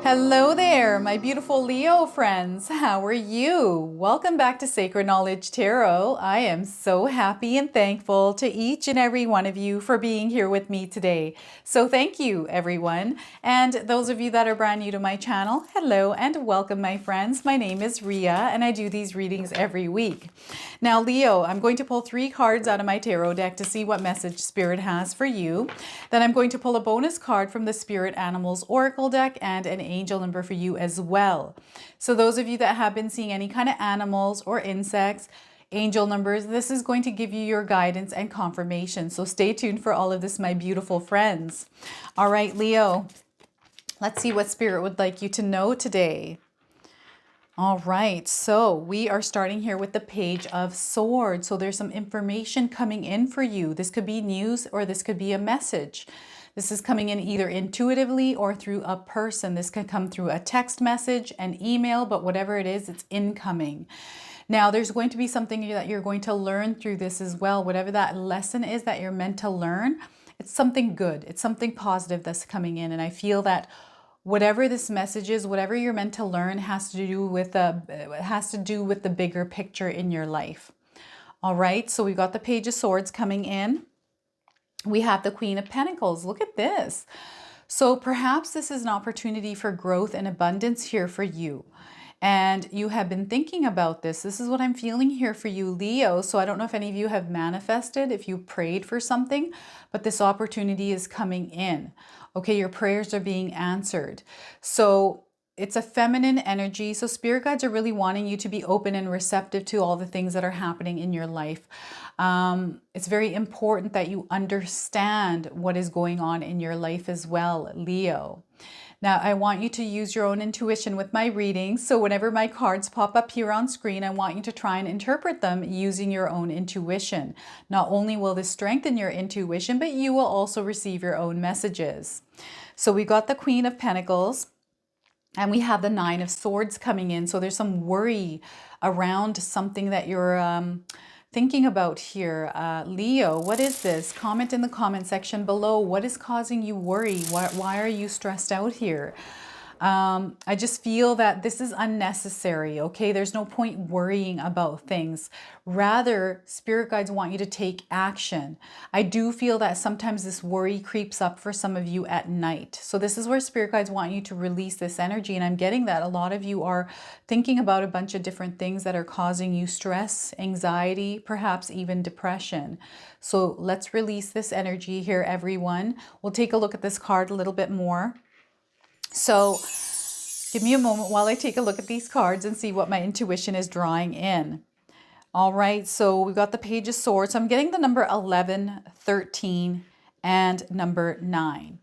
Hello there, my beautiful Leo friends. How are you? Welcome back to Sacred Knowledge Tarot. I am so happy and thankful to each and every one of you for being here with me today. So thank you, everyone. And those of you that are brand new to my channel, hello and welcome, my friends. My name is Ria and I do these readings every week. Now, Leo, I'm going to pull 3 cards out of my tarot deck to see what message Spirit has for you. Then I'm going to pull a bonus card from the Spirit Animals Oracle deck and an angel number for you as well. So those of you that have been seeing any kind of animals or insects, angel numbers, this is going to give you your guidance and confirmation. So stay tuned for all of this, my beautiful friends. All right, Leo, let's see what Spirit would like you to know today. All right, so we are starting here with the Page of Swords. So there's some information coming in for you. This could be news or this could be a message. This is coming in either intuitively or through a person. This could come through a text message, an email, but whatever it is, it's incoming. Now, there's going to be something that you're going to learn through this as well. Whatever that lesson is that you're meant to learn, it's something good. It's something positive that's coming in. And I feel that whatever this message is, whatever you're meant to learn has to do with the bigger picture in your life. All right, so we've got the Page of Swords coming in. We have the Queen of Pentacles. Look at this. So perhaps this is an opportunity for growth and abundance here for you. And you have been thinking about this. This is what I'm feeling here for you, Leo. So I don't know if any of you have manifested, if you prayed for something, but this opportunity is coming in. Okay, your prayers are being answered. So it's a feminine energy. So spirit guides are really wanting you to be open and receptive to all the things that are happening in your life. It's very important that you understand what is going on in your life as well, Leo. Now, I want you to use your own intuition with my readings. So whenever my cards pop up here on screen, I want you to try and interpret them using your own intuition. Not only will this strengthen your intuition, but you will also receive your own messages. So we got the Queen of Pentacles and we have the Nine of Swords coming in. So there's some worry around something that you're thinking about here. Leo, what is this? Comment in the comment section below. What is causing you worry? Why are you stressed out here? I just feel that this is unnecessary, okay? There's no point worrying about things. Rather, spirit guides want you to take action. I do feel that sometimes this worry creeps up for some of you at night. So this is where spirit guides want you to release this energy. And I'm getting that a lot of you are thinking about a bunch of different things that are causing you stress, anxiety, perhaps even depression. So let's release this energy here, everyone. We'll take a look at this card a little bit more. So give me a moment while I take a look at these cards and see what my intuition is drawing in. All right, so we've got the Page of Swords. So I'm getting the number 11, 13, and number 9.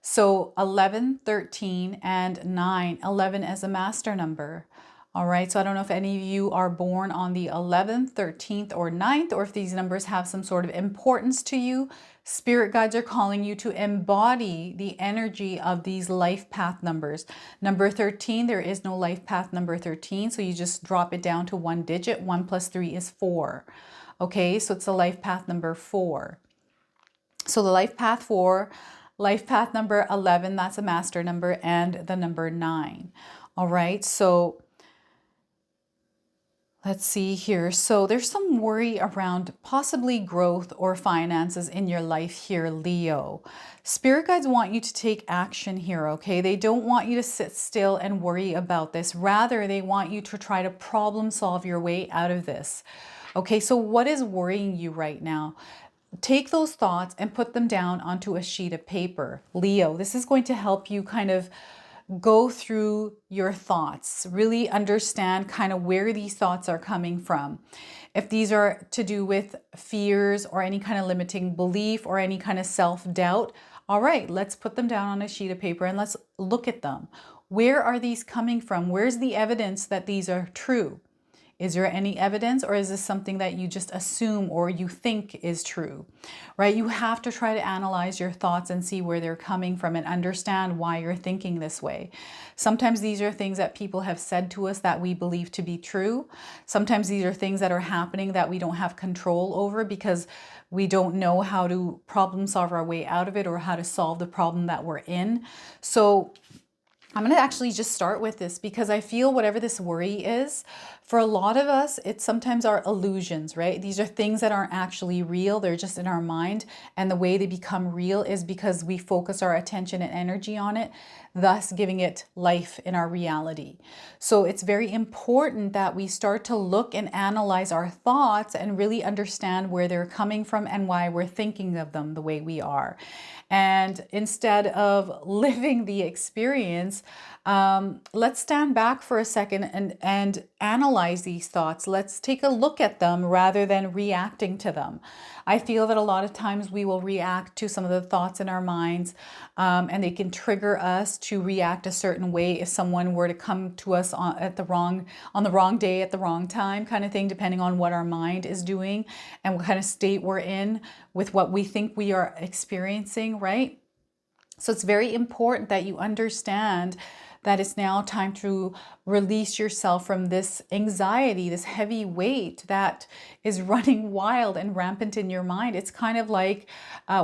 So 11, 13, and 9. 11 as a master number. All right, so I don't know if any of you are born on the 11th, 13th, or 9th, or if these numbers have some sort of importance to you. Spirit guides are calling you to embody the energy of these life path numbers. Number 13, there is no life path number 13, so you just drop it down to 1 digit. 1 plus 3 is 4. Okay, so it's a life path number 4. So the life path 4, life path number 11, that's a master number, and the number 9. All right, so let's see here. So there's some worry around possibly growth or finances in your life here, Leo. Spirit guides want you to take action here, okay? They don't want you to sit still and worry about this. Rather, they want you to try to problem solve your way out of this. Okay, so what is worrying you right now? Take those thoughts and put them down onto a sheet of paper. Leo, this is going to help you kind of go through your thoughts, really understand kind of where these thoughts are coming from. If these are to do with fears or any kind of limiting belief or any kind of self-doubt, all right, let's put them down on a sheet of paper and let's look at them. Where are these coming from? Where's the evidence that these are true? Is there any evidence, or is this something that you just assume or you think is true, right? You have to try to analyze your thoughts and see where they're coming from and understand why you're thinking this way. Sometimes these are things that people have said to us that we believe to be true. Sometimes these are things that are happening that we don't have control over because we don't know how to problem solve our way out of it or how to solve the problem that we're in. So I'm going to actually just start with this because I feel whatever this worry is, for a lot of us, it's sometimes our illusions, right? These are things that aren't actually real. They're just in our mind. And the way they become real is because we focus our attention and energy on it, thus giving it life in our reality. So it's very important that we start to look and analyze our thoughts and really understand where they're coming from and why we're thinking of them the way we are. And instead of living the experience, let's stand back for a second and analyze these thoughts. Let's take a look at them rather than reacting to them. I feel that a lot of times we will react to some of the thoughts in our minds, and they can trigger us to react a certain way if someone were to come to us on the wrong day at the wrong time, kind of thing, depending on what our mind is doing and what kind of state we're in with what we think we are experiencing, right? So it's very important that you understand that it's now time to release yourself from this anxiety, this heavy weight that is running wild and rampant in your mind. It's kind of like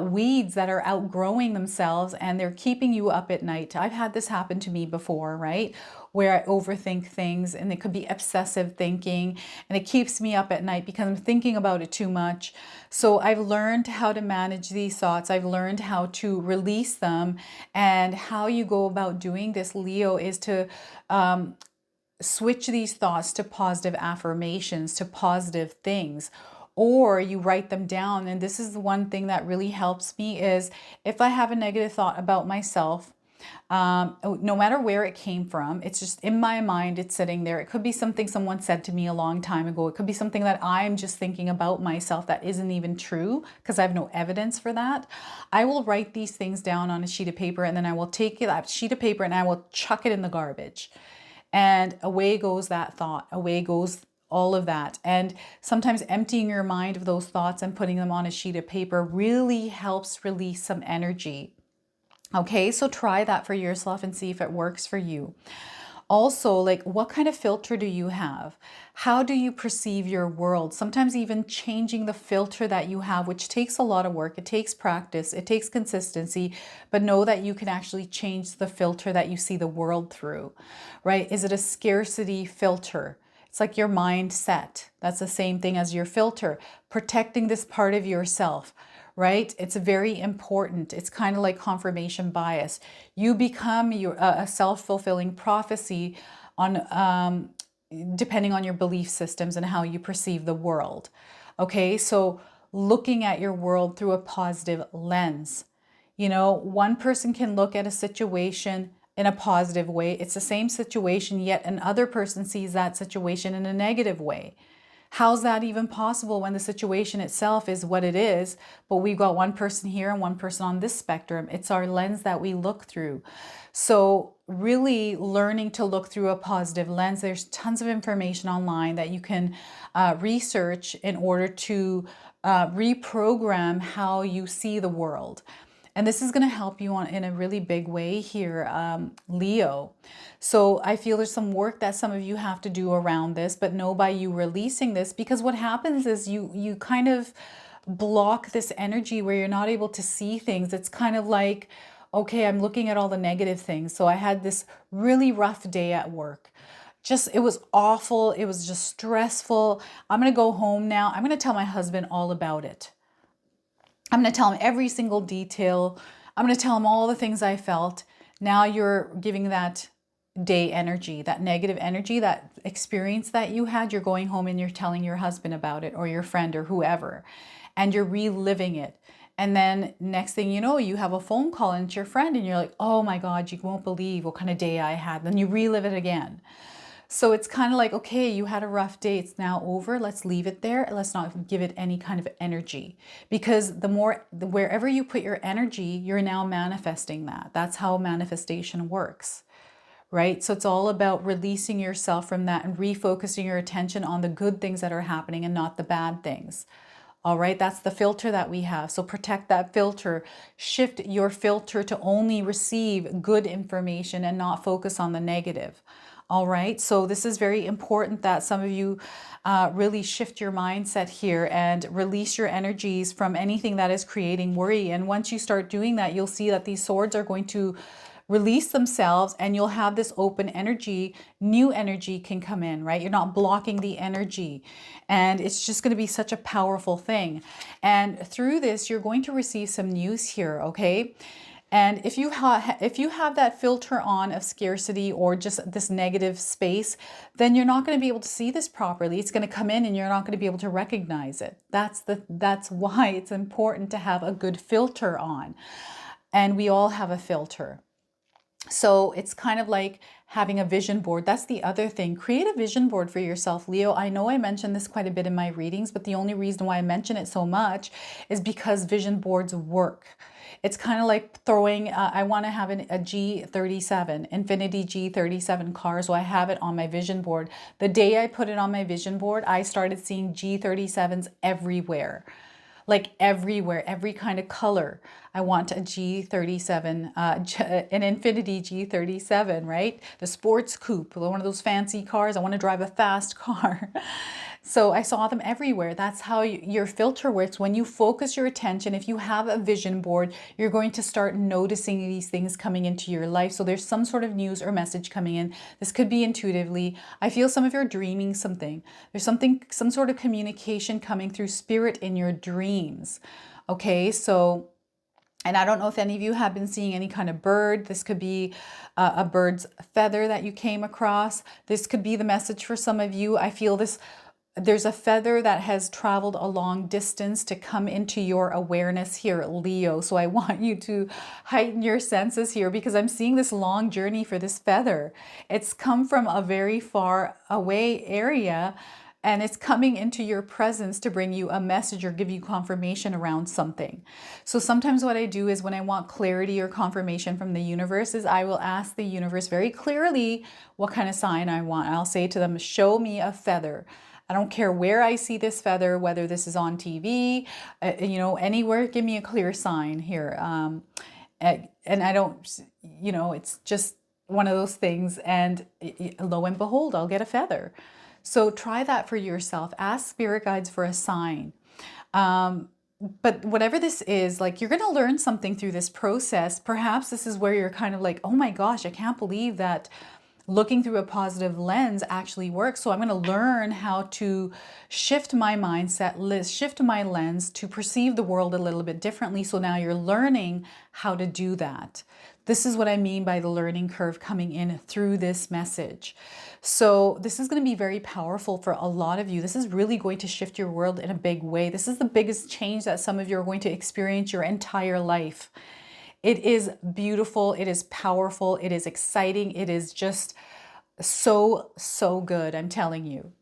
weeds that are outgrowing themselves and they're keeping you up at night. I've had this happen to me before, right? Where I overthink things, and it could be obsessive thinking, and it keeps me up at night because I'm thinking about it too much. So I've learned how to manage these thoughts. I've learned how to release them. And how you go about doing this, Leo, is to switch these thoughts to positive affirmations, to positive things, or you write them down. And this is the one thing that really helps me is if I have a negative thought about myself, no matter where it came from, it's just in my mind, it's sitting there. It could be something someone said to me a long time ago. It could be something that I'm just thinking about myself that isn't even true because I have no evidence for that. I will write these things down on a sheet of paper, and then I will take that sheet of paper and I will chuck it in the garbage. And away goes that thought, away goes all of that. And sometimes emptying your mind of those thoughts and putting them on a sheet of paper really helps release some energy. Okay, so try that for yourself and see if it works for you. Also, like, what kind of filter do you have? How do you perceive your world? Sometimes even changing the filter that you have, which takes a lot of work. It takes practice, it takes consistency, but know that you can actually change the filter that you see the world through, right? Is it a scarcity filter? It's like your mindset. That's the same thing as your filter, protecting this part of yourself, right? It's very important. It's kind of like confirmation bias. You become a self-fulfilling prophecy on depending on your belief systems and how you perceive the world. Okay, so looking at your world through a positive lens. You know, one person can look at a situation in a positive way. It's the same situation, yet another person sees that situation in a negative way. How's that even possible when the situation itself is what it is, but we've got one person here and one person on this spectrum? It's our lens that we look through. So really learning to look through a positive lens. There's tons of information online that you can research in order to reprogram how you see the world. And this is going to help you in a really big way here, Leo. So I feel there's some work that some of you have to do around this, but know by you releasing this, because what happens is you kind of block this energy where you're not able to see things. It's kind of like, okay, I'm looking at all the negative things. So I had this really rough day at work. It was awful. It was just stressful. I'm going to go home now. I'm going to tell my husband all about it. I'm going to tell him every single detail. I'm going to tell him all the things I felt. Now you're giving that day energy, that negative energy, that experience that you had. You're going home and you're telling your husband about it, or your friend, or whoever, and you're reliving it. And then next thing you know, you have a phone call and it's your friend and you're like, oh my God, you won't believe what kind of day I had. Then you relive it again. So it's kind of like, okay, you had a rough day. It's now over. Let's leave it there. Let's not give it any kind of energy, because wherever you put your energy, you're now manifesting that. That's how manifestation works, right? So it's all about releasing yourself from that and refocusing your attention on the good things that are happening and not the bad things. All right, that's the filter that we have. So protect that filter. Shift your filter to only receive good information and not focus on the negative. All right, so this is very important that some of you really shift your mindset here and release your energies from anything that is creating worry. And once you start doing that, you'll see that these swords are going to release themselves, and you'll have this open energy. New energy can come in, right? You're not blocking the energy, and it's just going to be such a powerful thing. And through this, you're going to receive some news here, okay? And if you have that filter on of scarcity or just this negative space, then you're not going to be able to see this properly. It's going to come in and you're not going to be able to recognize it. That's why it's important to have a good filter on. And we all have a filter. So it's kind of like having a vision board. That's the other thing. Create a vision board for yourself, Leo. I know I mentioned this quite a bit in my readings, but the only reason why I mention it so much is because vision boards work. It's kind of like throwing, I want to have a G37, Infinity G37 car, so I have it on my vision board. The day I put it on my vision board, I started seeing G37s everywhere. Like everywhere, every kind of color. I want a G37, an Infinity G37, right? The sports coupe, one of those fancy cars. I want to drive a fast car. So I saw them everywhere. That's how your filter works. When you focus your attention, if you have a vision board, you're going to start noticing these things coming into your life. So there's some sort of news or message coming in. This could be intuitively. I feel some of you are dreaming something. There's some sort of communication coming through spirit in your dreams. Okay, so, and I don't know if any of you have been seeing any kind of bird. This could be a bird's feather that you came across. This could be the message for some of you. I feel this. There's a feather that has traveled a long distance to come into your awareness here, Leo. So I want you to heighten your senses here because I'm seeing this long journey for this feather. It's come from a very far away area and it's coming into your presence to bring you a message or give you confirmation around something. So sometimes what I do is when I want clarity or confirmation from the universe is I will ask the universe very clearly what kind of sign I want. I'll say to them, show me a feather. I don't care where I see this feather, whether this is on TV, anywhere, give me a clear sign here. And I don't, it's just one of those things. And lo and behold, I'll get a feather. So try that for yourself. Ask spirit guides for a sign. But whatever this is, like you're going to learn something through this process. Perhaps this is where you're kind of like, oh my gosh, I can't believe that looking through a positive lens actually works. So I'm going to learn how to shift my mindset, shift my lens to perceive the world a little bit differently. So now you're learning how to do that. This is what I mean by the learning curve coming in through this message. So this is going to be very powerful for a lot of you. This is really going to shift your world in a big way. This is the biggest change that some of you are going to experience your entire life. It is beautiful. It is powerful. It is exciting. It is just so, so good. I'm telling you.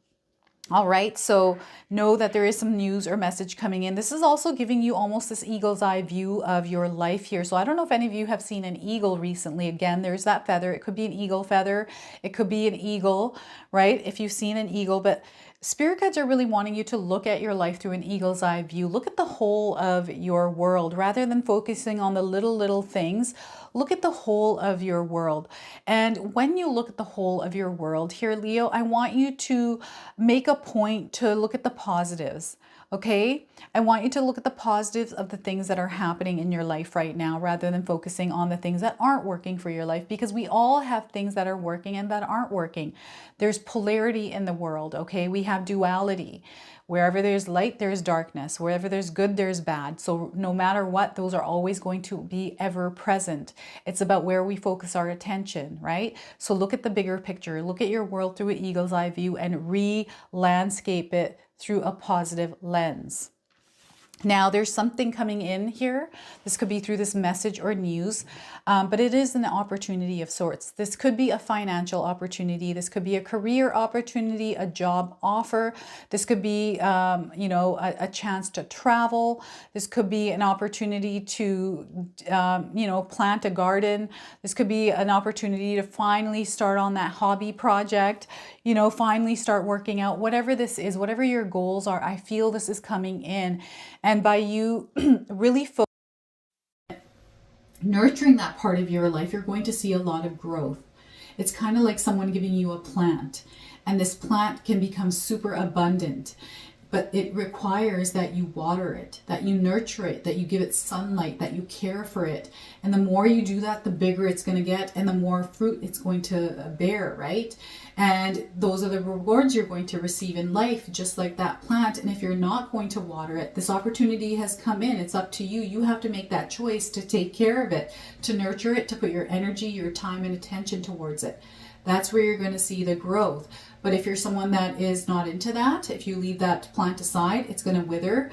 All right, so know that there is some news or message coming in. This is also giving you almost this eagle's eye view of your life here. So I don't know if any of you have seen an eagle recently. Again, there's that feather. It could be an eagle feather. It could be an eagle, right? If you've seen an eagle, but spirit guides are really wanting you to look at your life through an eagle's eye view. Look at the whole of your world rather than focusing on the little things. Look at the whole of your world. And when you look at the whole of your world here, Leo, I want you to make a point to look at the positives. Okay? I want you to look at the positives of the things that are happening in your life right now rather than focusing on the things that aren't working for your life, because we all have things that are working and that aren't working. There's polarity in the world, okay? We have duality. Wherever there's light, there's darkness. Wherever there's good, there's bad. So no matter what, those are always going to be ever present. It's about where we focus our attention, right? So look at the bigger picture. Look at your world through an eagle's eye view and re-landscape it through a positive lens. Now, there's something coming in here. This could be through this message or news, but it is an opportunity of sorts. This could be a financial opportunity. This could be a career opportunity, a job offer. This could be, a chance to travel. This could be an opportunity to, plant a garden. This could be an opportunity to finally start on that hobby project, finally start working out. Whatever this is, whatever your goals are, I feel this is coming in. And by you really nurturing that part of your life, you're going to see a lot of growth. It's kind of like someone giving you a plant, and this plant can become super abundant. But it requires that you water it, that you nurture it, that you give it sunlight, that you care for it. And the more you do that, the bigger it's going to get and the more fruit it's going to bear, right? And those are the rewards you're going to receive in life, just like that plant. And if you're not going to water it, this opportunity has come in. It's up to you. You have to make that choice to take care of it, to nurture it, to put your energy, your time, and attention towards it. That's where you're going to see the growth. But if you're someone that is not into that, if you leave that plant aside, it's going to wither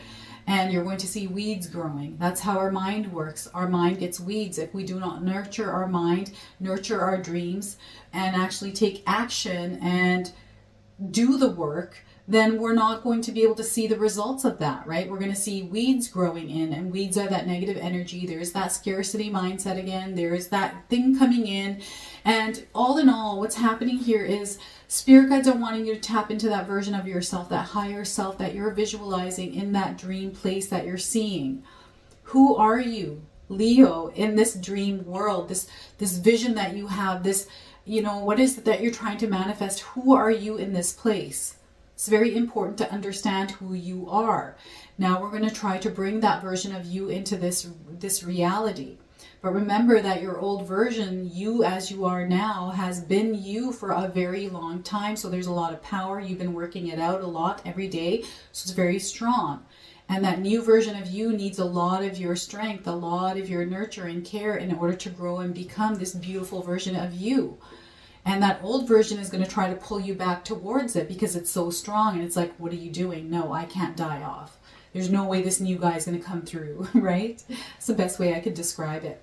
and you're going to see weeds growing. That's how our mind works. Our mind gets weeds. If we do not nurture our mind, nurture our dreams, and actually take action and do the work, then we're not going to be able to see the results of that, right? We're going to see weeds growing in, and weeds are that negative energy. There's that scarcity mindset again. There's that thing coming in. And all in all, what's happening here is spirit guides are wanting you to tap into that version of yourself, that higher self that you're visualizing in that dream place that you're seeing. Who are you, Leo, in this dream world, this vision that you have, this, what is it that you're trying to manifest? Who are you in this place? It's very important to understand who you are. Now we're going to try to bring that version of you into this reality. But remember that your old version, you as you are now, has been you for a very long time. So there's a lot of power. You've been working it out a lot every day. So it's very strong. And that new version of you needs a lot of your strength, a lot of your nurture and care in order to grow and become this beautiful version of you. And that old version is going to try to pull you back towards it because it's so strong. And it's like, what are you doing? No, I can't die off. There's no way this new guy is going to come through, right? It's the best way I could describe it.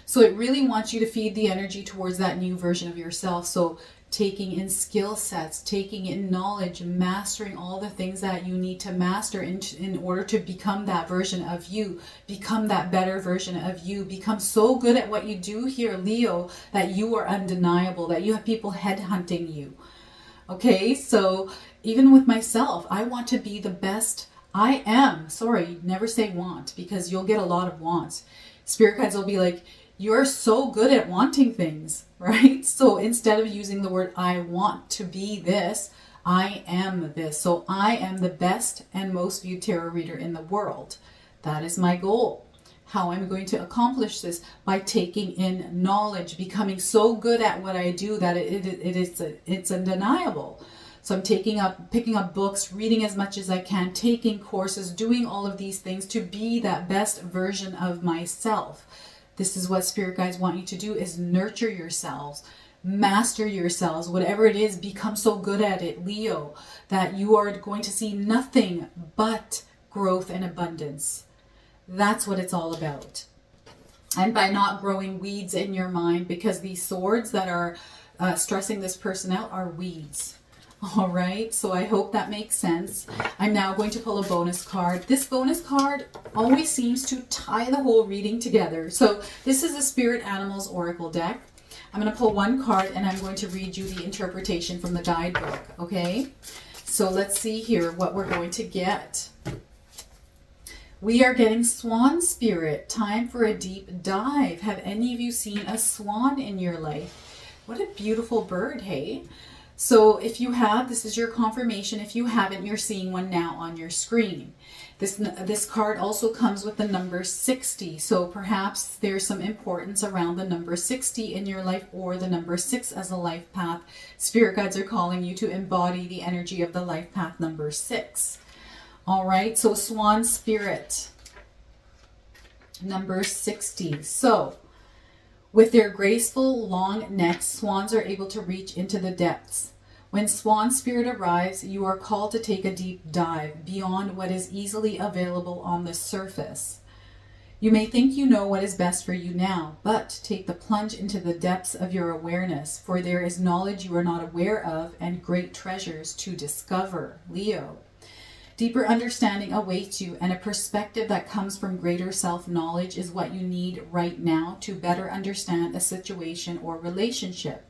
So it really wants you to feed the energy towards that new version of yourself. So taking in skill sets, taking in knowledge, mastering all the things that you need to master in order to become that version of you, become that better version of you, become so good at what you do here, Leo, that you are undeniable, that you have people headhunting you. Okay, so even with myself, I want to be the best I am. Sorry, never say want, because you'll get a lot of wants. Spirit guides will be like, you're so good at wanting things, right? So instead of using the word I want to be this, I am this. So I am the best and most viewed tarot reader in the world. That is my goal. How I'm going to accomplish this? By taking in knowledge, becoming so good at what I do that it's undeniable. So I'm picking up books, reading as much as I can, taking courses, doing all of these things to be that best version of myself. This is what spirit guides want you to do, is nurture yourselves, master yourselves, whatever it is, become so good at it, Leo, that you are going to see nothing but growth and abundance. That's what it's all about. And by not growing weeds in your mind, because these swords that are stressing this person out are weeds. All right, so I hope that makes sense. I'm now going to pull a bonus card. This bonus card always seems to tie the whole reading together. So this is a Spirit Animals Oracle deck. I'm going to pull one card and I'm going to read you the interpretation from the guidebook, okay? So let's see here what we're going to get. We are getting Swan Spirit. Time for a deep dive. Have any of you seen a swan in your life? What a beautiful bird, hey? So if you have, this is your confirmation. If you haven't, you're seeing one now on your screen. This card also comes with the number 60. So perhaps there's some importance around the number 60 in your life, or the number 6 as a life path. Spirit guides are calling you to embody the energy of the life path number 6. All right, so Swan Spirit, number 60. So with their graceful, long necks, swans are able to reach into the depths. When Swan Spirit arrives, you are called to take a deep dive beyond what is easily available on the surface. You may think you know what is best for you now, but take the plunge into the depths of your awareness, for there is knowledge you are not aware of and great treasures to discover. Leo. Deeper understanding awaits you, and a perspective that comes from greater self-knowledge is what you need right now to better understand a situation or relationship.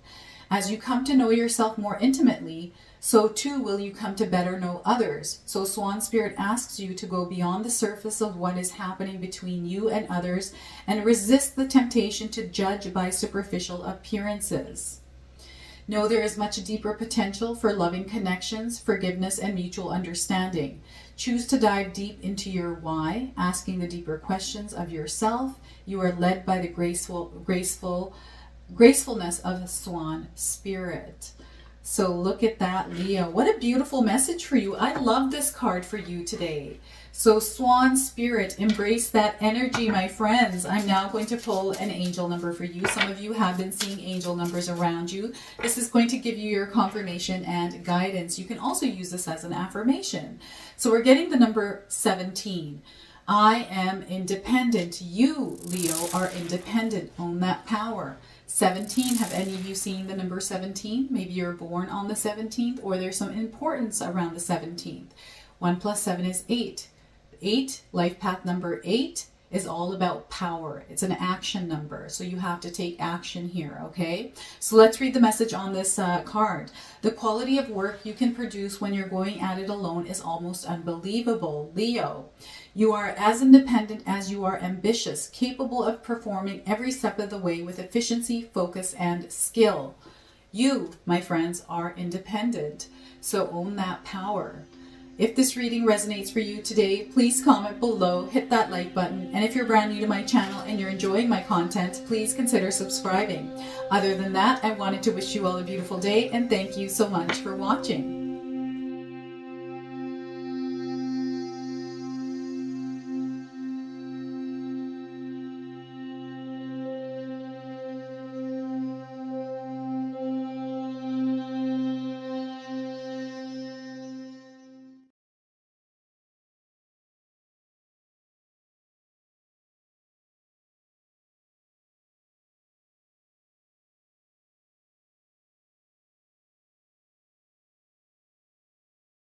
As you come to know yourself more intimately, so too will you come to better know others. So Swan Spirit asks you to go beyond the surface of what is happening between you and others and resist the temptation to judge by superficial appearances. Know there is much deeper potential for loving connections, forgiveness, and mutual understanding. Choose to dive deep into your why, asking the deeper questions of yourself. You are led by the gracefulness of the Swan spirit. So look at that, Leo. What a beautiful message for you. I love this card for you today. So Swan spirit, embrace that energy, my friends. I'm now going to pull an angel number for you. Some of you have been seeing angel numbers around you. This is going to give you your confirmation and guidance. You can also use this as an affirmation. So we're getting the number 17. I am independent. You, Leo, are independent. Own that power. 17, have any of you seen the number 17? Maybe you're born on the 17th, or there's some importance around the 17th. 1 plus 7 is 8. 8, life path number 8, is all about power. It's an action number, so you have to take action here, okay? So let's read the message on this card. The quality of work you can produce when you're going at it alone is almost unbelievable. Leo, you are as independent as you are ambitious, capable of performing every step of the way with efficiency, focus, and skill. You, my friends, are independent, so own that power. If this reading resonates for you today, please comment below, hit that like button, and if you're brand new to my channel and you're enjoying my content, please consider subscribing. Other than that, I wanted to wish you all a beautiful day and thank you so much for watching.